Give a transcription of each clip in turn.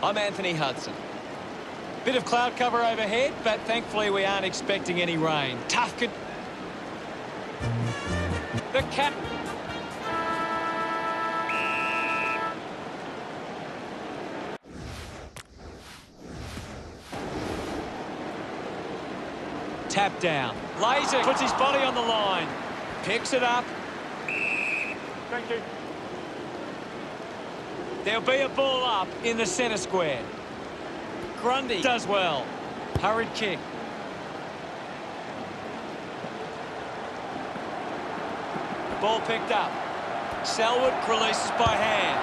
I'm Anthony Hudson. Bit of cloud cover overhead, but thankfully we aren't expecting any rain. Tough. The cap. Tap down. Laser puts his body on the line. Picks it up. Thank you. There'll be a ball up in the centre square. Grundy does well. Hurried kick. Ball picked up. Selwood releases by hand.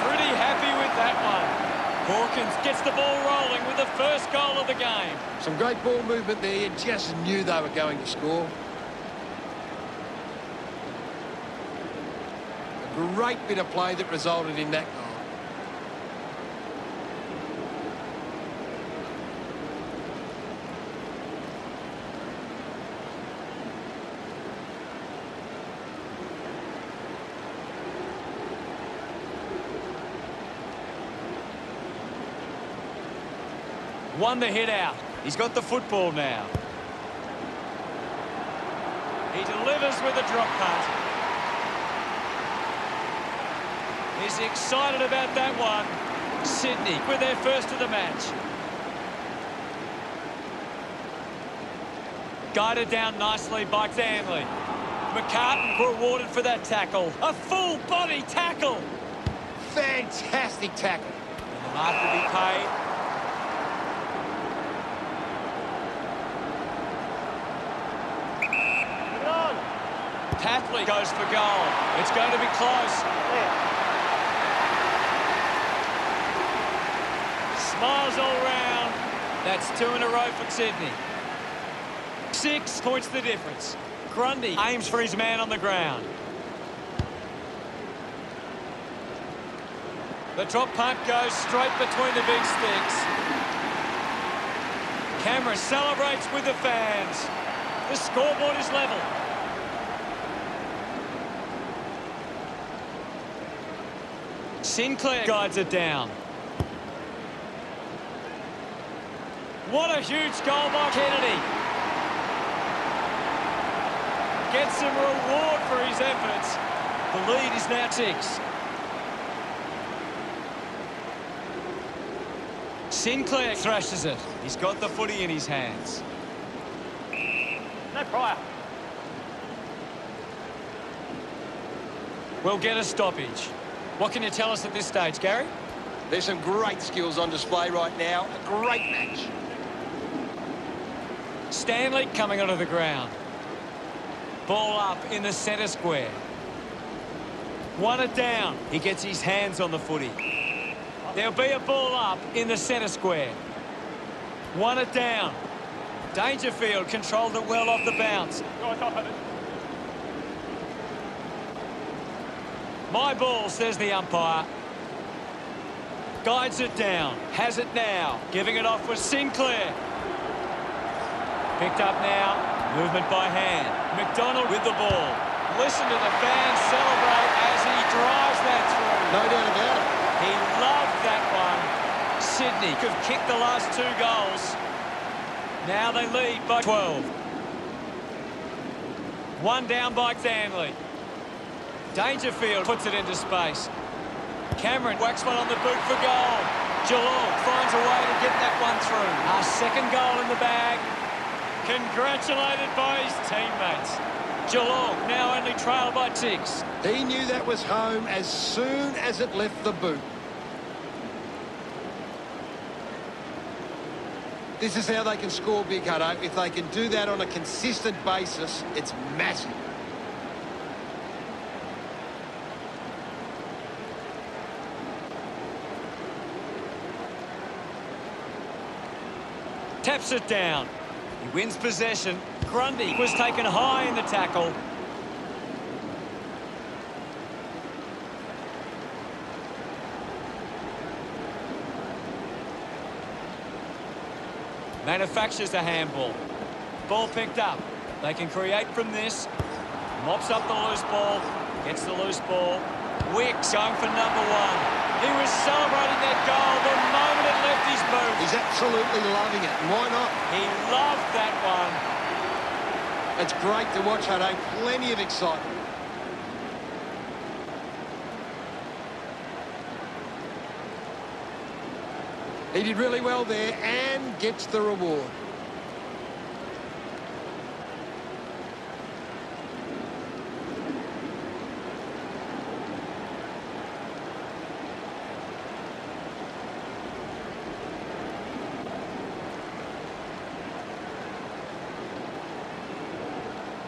Pretty happy with that one. Hawkins gets the ball rolling with the first goal of the game. Some great ball movement there. You just knew they were going to score. A great bit of play that resulted in that goal. Won the hit out. He's got the football now. He delivers with a drop punt. He's excited about that one. Sydney with their first of the match. Guided down nicely by Stanley. McCartan rewarded for that tackle. A full body tackle. Fantastic tackle. And the mark will be paid. Tatley goes for goal. It's going to be close. Smiles all round. That's 2 in a row for Sydney. 6 points the difference. Grundy aims for his man on the ground. The drop punt goes straight between the big sticks. Cameron celebrates with the fans. The scoreboard is level. Sinclair guides it down. What a huge goal by Kennedy. Gets some reward for his efforts. The lead is now 6. Sinclair thrashes it. He's got the footy in his hands. No prior. We'll get a stoppage. What can you tell us at this stage, Gary? There's some great skills on display right now. A great match. Stanley coming onto the ground. Ball up in the centre square. Won it down. He gets his hands on the footy. There'll be a ball up in the centre square. Won it down. Dangerfield controlled it well off the bounce. Go on top of it. My ball, says the umpire. Guides it down. Has it now. Giving it off with Sinclair. Picked up now. Movement by hand. McDonald with the ball. Listen to the fans celebrate as he drives that through. No doubt about it. He loved that one. Sydney could have kicked the last 2 goals. Now they lead by 12. One down by Stanley. Dangerfield puts it into space. Cameron whacks one on the boot for goal. Geelong finds a way to get that one through. Our second goal in the bag. Congratulated by his teammates. Geelong now only trail by 6. He knew that was home as soon as it left the boot. This is how they can score big, Hutto. If they can do that on a consistent basis, it's massive. Taps it down. He wins possession. Grundy was taken high in the tackle. Manufactures a handball. Ball picked up. They can create from this. Mops up the loose ball. Gets the loose ball. Wicks going for number one. He was celebrating that goal the moment it left his boot. He's absolutely loving it, and why not? He loved that one. It's great to watch, Hutto. Plenty of excitement. He did really well there and gets the reward.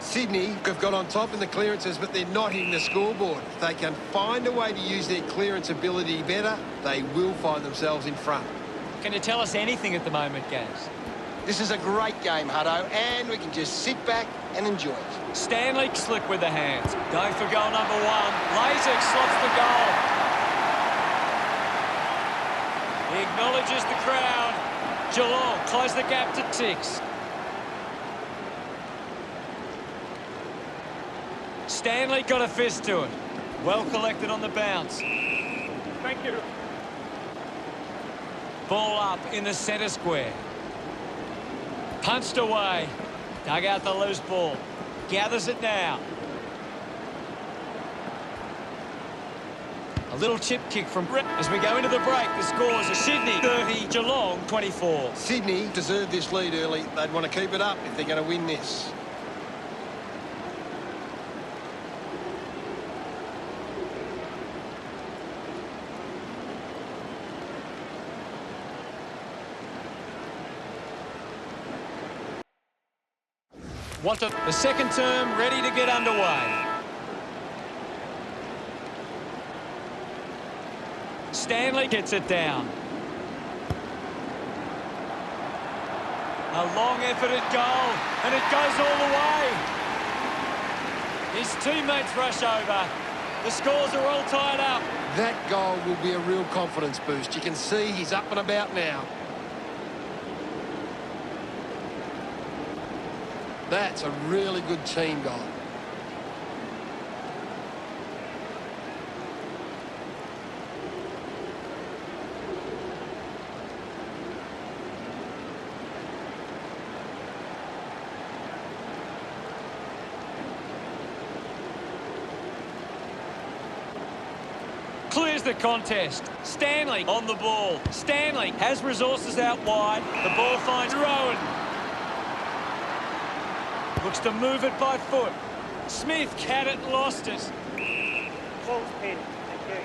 Sydney have got on top in the clearances, but they're not hitting the scoreboard. If they can find a way to use their clearance ability better, they will find themselves in front. Can you tell us anything at the moment, Gaz? This is a great game, Hutto, and we can just sit back and enjoy it. Stanley slick with the hands. Going for goal number one. Lasik slots the goal. He acknowledges the crowd. Geelong close the gap to 6. Stanley got a fist to it. Well collected on the bounce. Thank you. Ball up in the centre square. Punched away. Dug out the loose ball. Gathers it now. A little chip kick from Brett. As we go into the break, the scores are Sydney 30, Geelong 24. Sydney deserved this lead early. They'd want to keep it up if they're going to win this. Want the second term ready to get underway. Stanley gets it down. A long efforted goal, and it goes all the way. His teammates rush over. The scores are all tied up. That goal will be a real confidence boost. You can see he's up and about now. That's a really good team goal. Clears the contest. Stanley on the ball. Stanley has resources out wide. The ball finds Rowan. Looks to move it by foot. Smith had it and lost it. False pin. Thank you.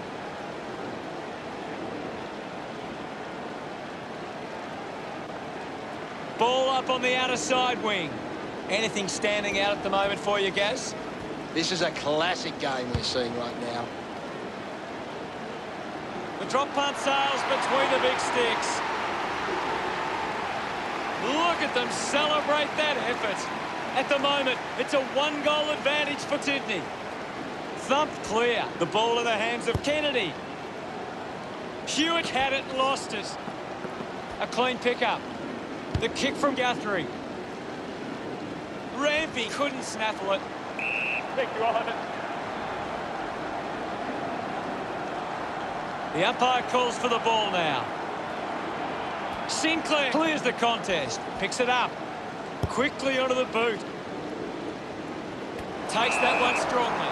Ball up on the outer side wing. Anything standing out at the moment for you, Gaz? This is a classic game we're seeing right now. The drop punt sails between the big sticks. Look at them celebrate that effort. At the moment, it's a one-goal advantage for Sydney. Thumped clear. The ball in the hands of Kennedy. Hewitt had it and lost it. A clean pickup. The kick from Guthrie. Rampy couldn't snaffle it. Thank you, Ivan. The umpire calls for the ball now. Sinclair clears the contest. Picks it up. Quickly onto the boot. Takes that one strongly.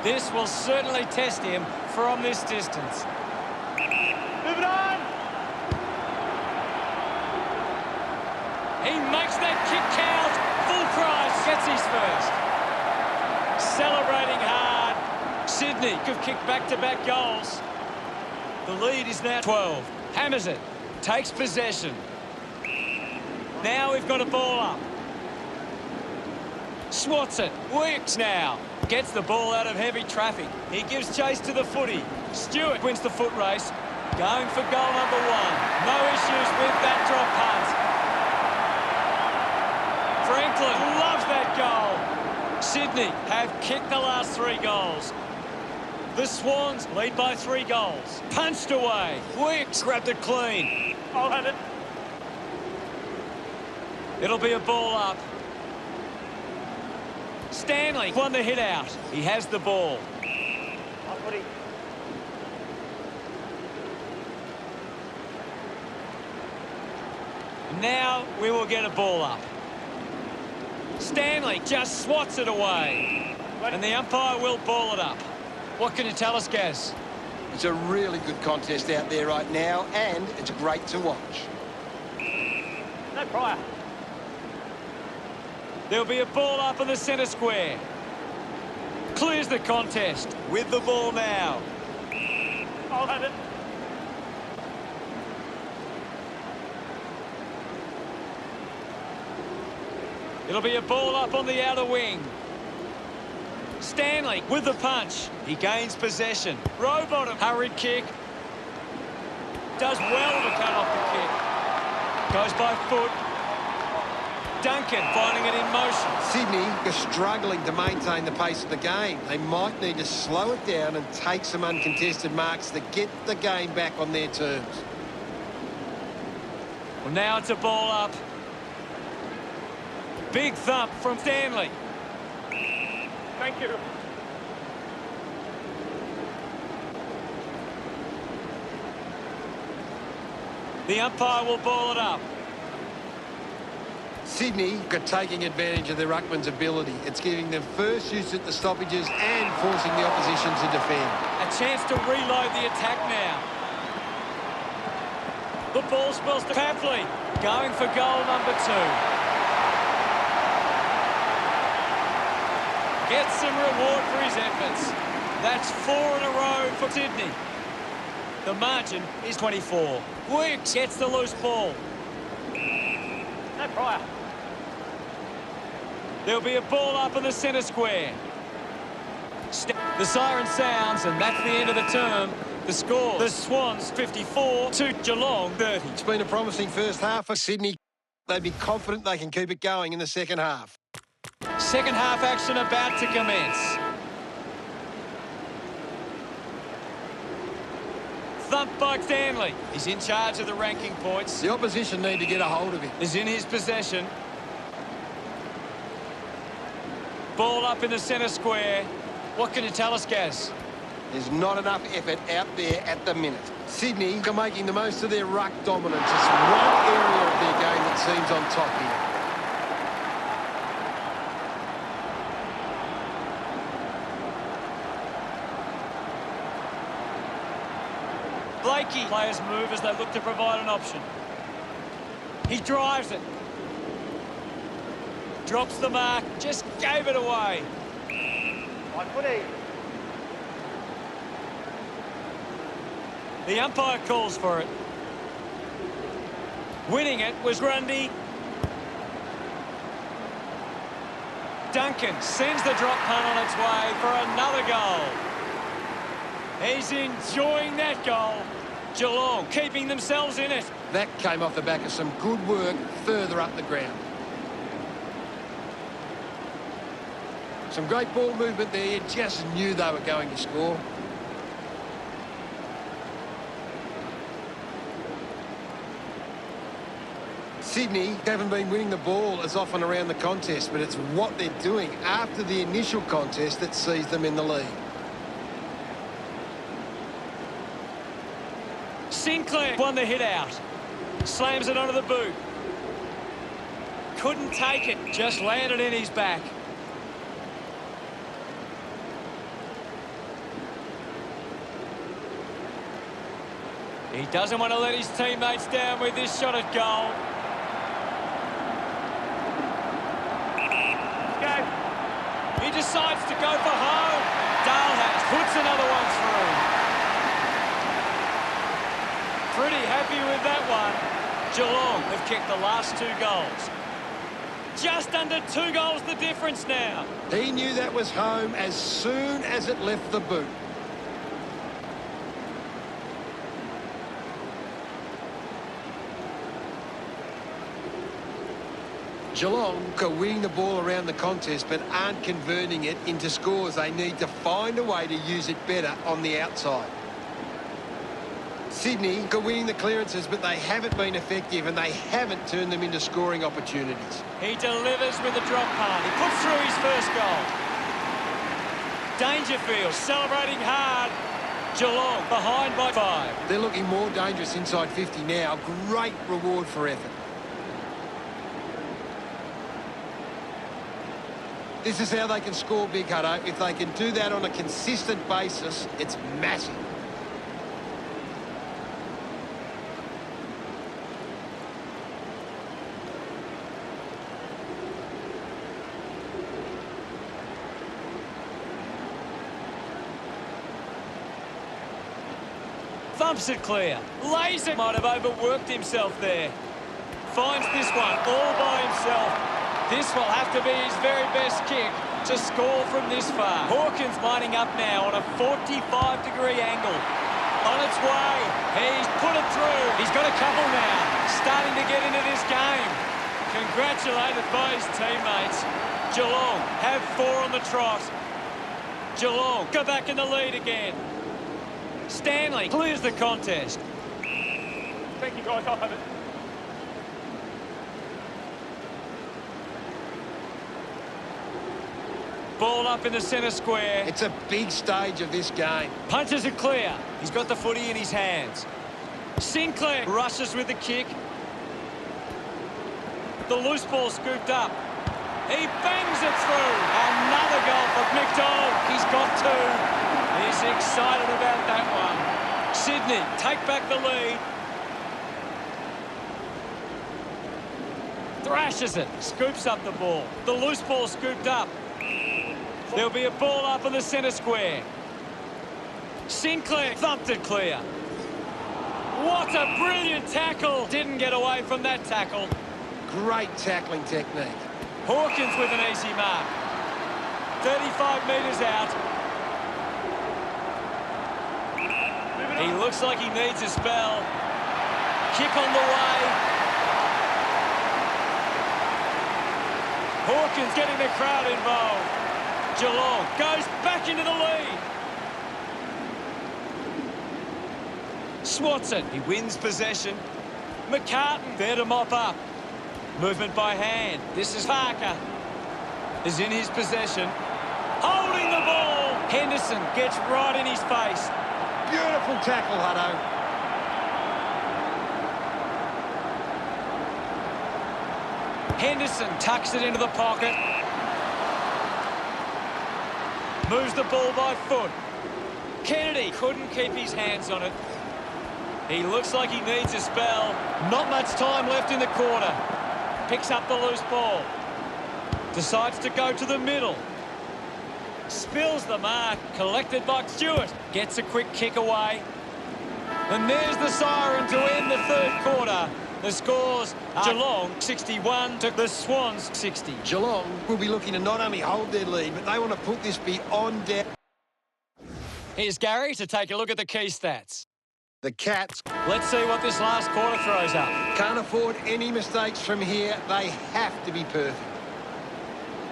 This will certainly test him from this distance. Move it on! He makes that kick count. Full price. Gets his first. Celebrating hard. Sydney could kick back-to-back goals. The lead is now 12. Hammers it. Takes possession. Now we've got a ball up. Swats it. Wicks now. Gets the ball out of heavy traffic. He gives chase to the footy. Stewart wins the foot race. Going for goal number one. No issues with that drop punt. Franklin loves that goal. Sydney have kicked the last 3 goals. The Swans lead by 3 goals. Punched away. Wicks grabbed it clean. I'll have it. It'll be a ball up. Stanley won the hit out. He has the ball. footy. Now we will get a ball up. Stanley just swats it away. And the umpire will ball it up. What can you tell us, Gaz? It's a really good contest out there right now, and it's great to watch. No prior. There'll be a ball up in the centre square. Clears the contest with the ball now. I'll have it. It'll be a ball up on the outer wing. Stanley with the punch. He gains possession. Rowbottom. Hurried kick. Does well to cut off the kick. Goes by foot. Duncan finding it in motion. Sydney are struggling to maintain the pace of the game. They might need to slow it down and take some uncontested marks to get the game back on their terms. Well, now it's a ball up. Big thump from Stanley. Thank you. The umpire will ball it up. Sydney are taking advantage of their ruckman's ability. It's giving them first use at the stoppages and forcing the opposition to defend. A chance to reload the attack now. The ball spills to Papley. Going for goal number 2. Gets some reward for his efforts. That's 4 in a row for Sydney. The margin is 24. Wicks gets the loose ball. No prior. There'll be a ball up in the centre square. The siren sounds, and that's the end of the term. The score, the Swans 54 to Geelong 30. It's been a promising first half for Sydney. They'd be confident they can keep it going in the second half. Second half action about to commence. Thump by Stanley. He's in charge of the ranking points. The opposition need to get a hold of him. Is in his possession. Ball up in the centre square. What can you tell us, Gaz? There's not enough effort out there at the minute. Sydney are making the most of their ruck dominance. It's one area of their game that seems on top here. Blakey. Players move as they look to provide an option. He drives it. Drops the mark. Just gave it away. On footy. The umpire calls for it. Winning it was Grundy. Duncan sends the drop punt on its way for another goal. He's enjoying that goal. Geelong keeping themselves in it. That came off the back of some good work further up the ground. Some great ball movement there. You just knew they were going to score. Sydney haven't been winning the ball as often around the contest, but it's what they're doing after the initial contest that sees them in the lead. Sinclair won the hit out. Slams it onto the boot. Couldn't take it. Just landed in his back. He doesn't want to let his teammates down with this shot at goal. He decides to go for home. Dalhat puts another one through. Pretty happy with that one. Geelong have kicked the last 2 goals. Just under 2 goals the difference now. He knew that was home as soon as it left the boot. Geelong are winning the ball around the contest but aren't converting it into scores. They need to find a way to use it better on the outside. Sydney are winning the clearances, but they haven't been effective and they haven't turned them into scoring opportunities. He delivers with a drop punt. He puts through his first goal. Dangerfield celebrating hard. Geelong behind by 5. They're looking more dangerous inside 50 now. Great reward for effort. This is how they can score big, Hutto. If they can do that on a consistent basis, it's massive. Thumps it clear. Laser might have overworked himself there. Finds this one all by himself. This will have to be his very best kick to score from this far. Hawkins lining up now on a 45-degree angle. On its way. He's put it through. He's got a couple now. Starting to get into this game. Congratulated by his teammates. Geelong have 4 on the trot. Geelong go back in the lead again. Stanley clears the contest. Thank you, guys. I'll have it. Ball up in the centre square. It's a big stage of this game. Punches it clear. He's got the footy in his hands. Sinclair rushes with the kick. The loose ball scooped up. He bangs it through. Another goal for McDonald. He's got 2. He's excited about that one. Sydney take back the lead. Thrashes it. Scoops up the ball. The loose ball scooped up. There'll be a ball up in the centre square. Sinclair thumped it clear. What a brilliant tackle. Didn't get away from that tackle. Great tackling technique. Hawkins with an easy mark. 35 metres out. He looks like he needs a spell. Kick on the way. Hawkins getting the crowd involved. Geelong goes back into the lead. Swats it. He wins possession. McCartan there to mop up. Movement by hand. This is Parker. Is in his possession. Holding the ball. Henderson gets right in his face. Beautiful tackle, Hutto. Henderson tucks it into the pocket. Moves the ball by foot. Kennedy couldn't keep his hands on it. He looks like he needs a spell. Not much time left in the quarter. Picks up the loose ball. Decides to go to the middle. Spills the mark. Collected by Stewart. Gets a quick kick away. And there's the siren to end the third quarter. The scores are Geelong 61 to the Swans 60. Geelong will be looking to not only hold their lead, but they want to put this beyond doubt. Here's Gary to take a look at the key stats. The Cats Let's see what this last quarter throws up. can't afford any mistakes from here. They have to be perfect.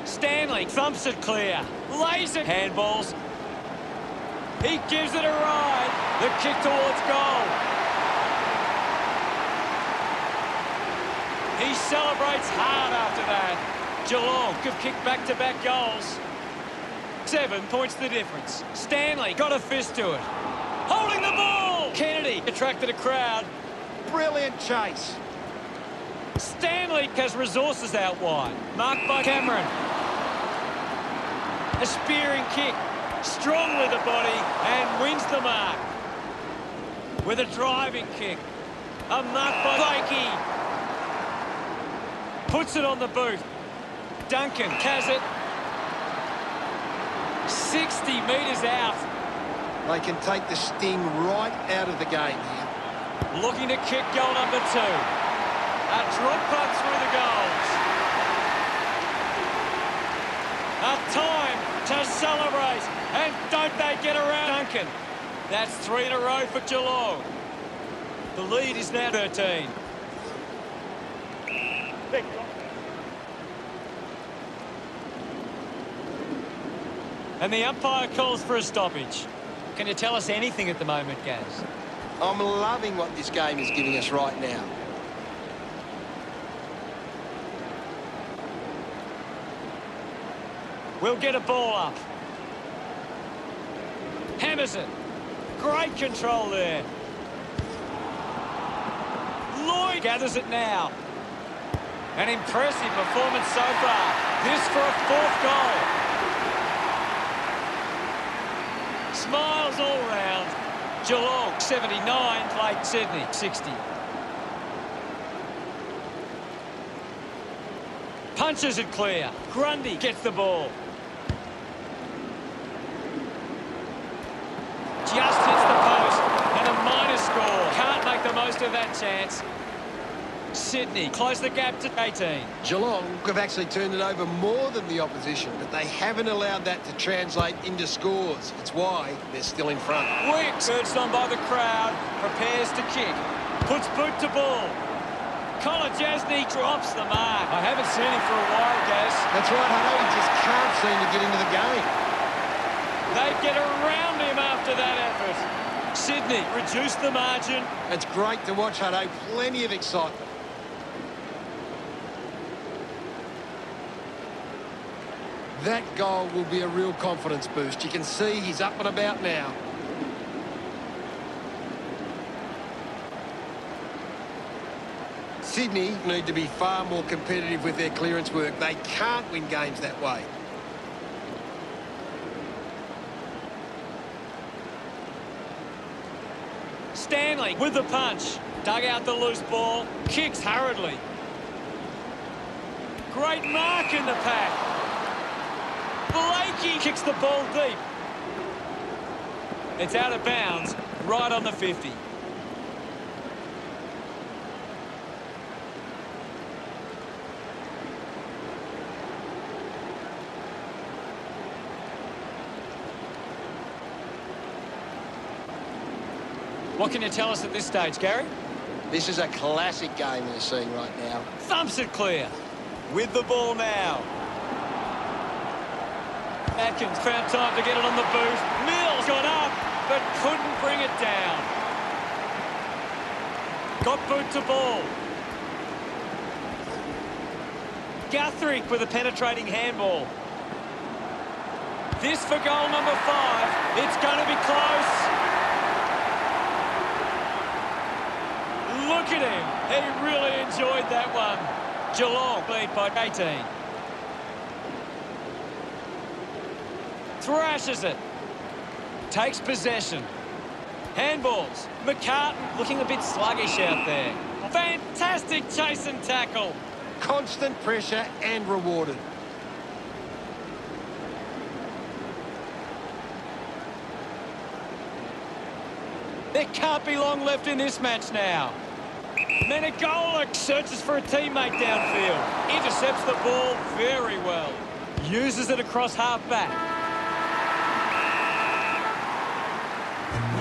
Stanley thumps it clear. Lays it. Handballs. He gives it a ride. The kick towards goal. He celebrates hard after that. Geelong have kicked back-to-back goals. 7 points the difference. Stanley got a fist to it. Holding the ball. Kennedy attracted a crowd. Brilliant chase. Stanley has resources out wide. Marked by Cameron. A spearing kick. Strong with the body and wins the mark. With a driving kick. A mark by Blakey. Puts it on the boot. Duncan has it. 60 metres out. They can take the sting right out of the game here. Looking to kick goal number 2. A drop putt through the goals. A time to celebrate. And don't they get around Duncan. That's 3 in a row for Geelong. The lead is now 13. Thank you. And the umpire calls for a stoppage. Can you tell us anything at the moment, Gaz? I'm loving what this game is giving us right now. We'll get a ball up. Hammers it. Great control there. Lloyd gathers it now. An impressive performance so far. This for a fourth goal. Smiles all round. Geelong 79, played Sydney 60. Punches it clear. Grundy gets the ball. Just hits the post and a minor score. Can't make the most of that chance. Sydney close the gap to 18. Geelong have actually turned it over more than the opposition, but they haven't allowed that to translate into scores. It's why they're still in front. Wicks, urged on by the crowd, prepares to kick. Puts boot to ball. Kolajasny drops the mark. I haven't seen him for a while, Gaz. That's right, Hutto. He just can't seem to get into the game. They get around him after that effort. Sydney reduced the margin. It's great to watch, Hutto. Plenty of excitement. That goal will be a real confidence boost. You can see he's up and about now. Sydney need to be far more competitive with their clearance work. They can't win games that way. Stanley with the punch. Dug out the loose ball. Kicks hurriedly. Great mark in the pack. Blakey kicks the ball deep. It's out of bounds, right on the 50. What can you tell us at this stage, Gary? This is a classic game we're seeing right now. Thumps it clear. With the ball now. Atkins found time to get it on the boot. Mills got up, but couldn't bring it down. Got boot to ball. Guthrie with a penetrating handball. This for goal number 5. It's going to be close. Look at him. He really enjoyed that one. Geelong lead by 18. Thrashes it. Takes possession. Handballs. McCartan looking a bit sluggish out there. Fantastic chase and tackle. Constant pressure and rewarded. There can't be long left in this match now. Menegola searches for a teammate downfield. Intercepts the ball very well. Uses it across half-back.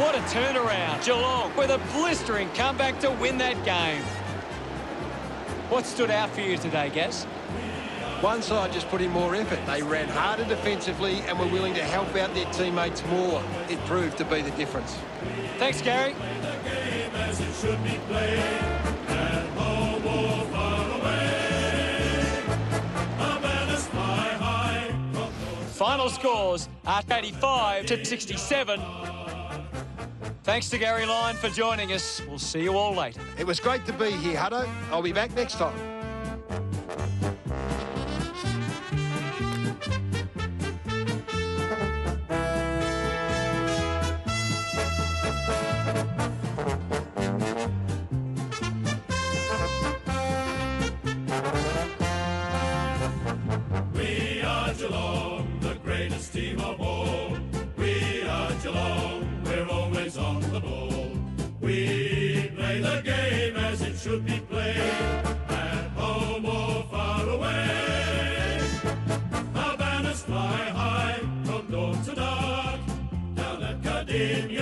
What a turnaround. Geelong with a blistering comeback to win that game. What stood out for you today, Gaz? One side just put in more effort. They ran harder defensively and were willing to help out their teammates more. It proved to be the difference. Thanks, Gary. Final scores are 85 to 67. Thanks to Gary Lyon for joining us. We'll see you all later. It was great to be here, Hutto. I'll be back next time. We are Geelong, the greatest team of all. We are Geelong, we're always on the ball. We play the game as it should be played, at home or far away. Our banners fly high from dawn to dark, down at Cardinia.